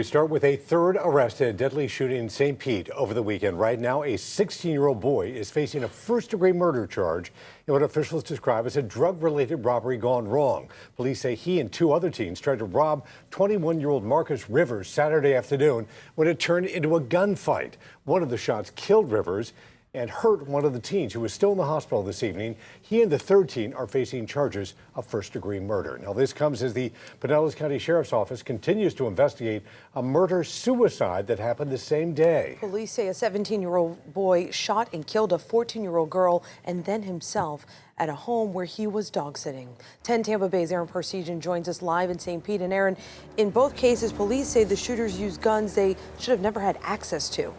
We start with a third arrest in a deadly shooting in St. Pete over the weekend. Right now, a 16-year-old boy is facing a first-degree murder charge in what officials describe as a drug-related robbery gone wrong. Police say he and two other teens tried to rob 21-year-old Marcus Rivers Saturday afternoon when it turned into a gunfight. One of the shots killed Rivers and hurt one of the teens, who was still in the hospital this evening. He and the third teen are facing charges of first-degree murder. Now, this comes as the Pinellas County Sheriff's Office continues to investigate a murder-suicide that happened the same day. Police say a 17-year-old boy shot and killed a 14-year-old girl and then himself at a home where he was dog-sitting. 10 Tampa Bay's Aaron Parsegian joins us live in St. Pete. And Aaron, in both cases, police say the shooters used guns they should have never had access to.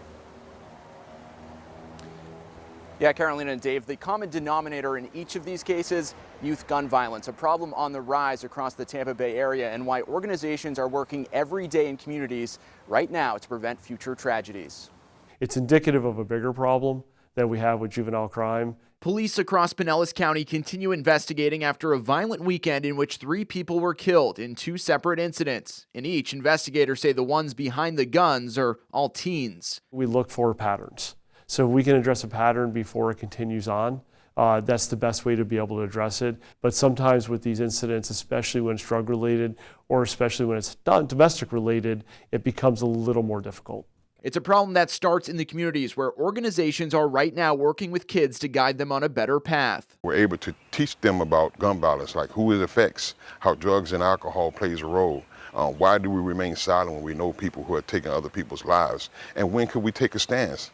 Yeah, Carolina and Dave, the common denominator in each of these cases, youth gun violence, a problem on the rise across the Tampa Bay area, and why organizations are working every day in communities right now to prevent future tragedies. It's indicative of a bigger problem that we have with juvenile crime. Police across Pinellas County continue investigating after a violent weekend in which 3 people were killed in 2 separate incidents. In each, investigators say the ones behind the guns are all teens. We look for patterns. So we can address a pattern before it continues on. That's the best way to be able to address it. But sometimes with these incidents, especially when it's drug related or especially when it's domestic related, it becomes a little more difficult. It's a problem that starts in the communities where organizations are right now working with kids to guide them on a better path. We're able to teach them about gun violence, like who it affects, how drugs and alcohol plays a role. Why do we remain silent when we know people who are taking other people's lives? And when could we take a stance?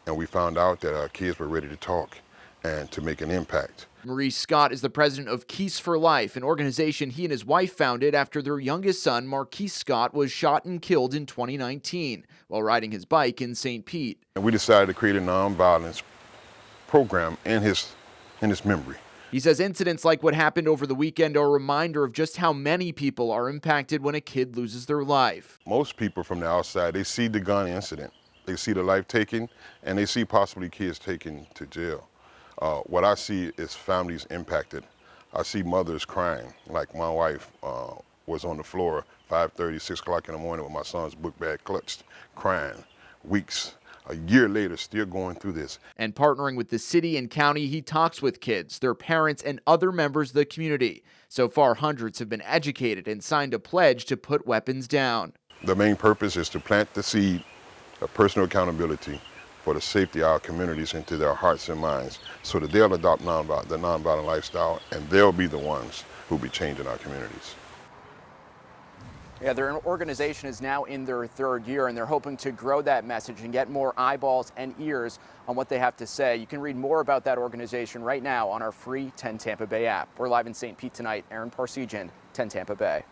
And we found out that our kids were ready to talk and to make an impact. Maurice Scott is the president of Keys for Life, an organization he and his wife founded after their youngest son, Marquise Scott, was shot and killed in 2019 while riding his bike in St. Pete. And we decided to create a nonviolence program in his memory. He says incidents like what happened over the weekend are a reminder of just how many people are impacted when a kid loses their life. Most people from the outside, they see the gun incident. They see the life taken, and they see possibly kids taken to jail. What I see is families impacted. I see mothers crying, like my wife was on the floor 5:30, 6 o'clock in the morning with my son's book bag clutched, crying, weeks. A year later, still going through this. And partnering with the city and county, he talks with kids, their parents, and other members of the community. So far, hundreds have been educated and signed a pledge to put weapons down. The main purpose is to plant the seed of personal accountability for the safety of our communities into their hearts and minds so that they'll adopt the nonviolent lifestyle, and they'll be the ones who'll be changing our communities. Yeah, their organization is now in their 3rd year, and they're hoping to grow that message and get more eyeballs and ears on what they have to say. You can read more about that organization right now on our free 10 Tampa Bay app. We're live in St. Pete tonight. Aaron Parsegian, 10 Tampa Bay.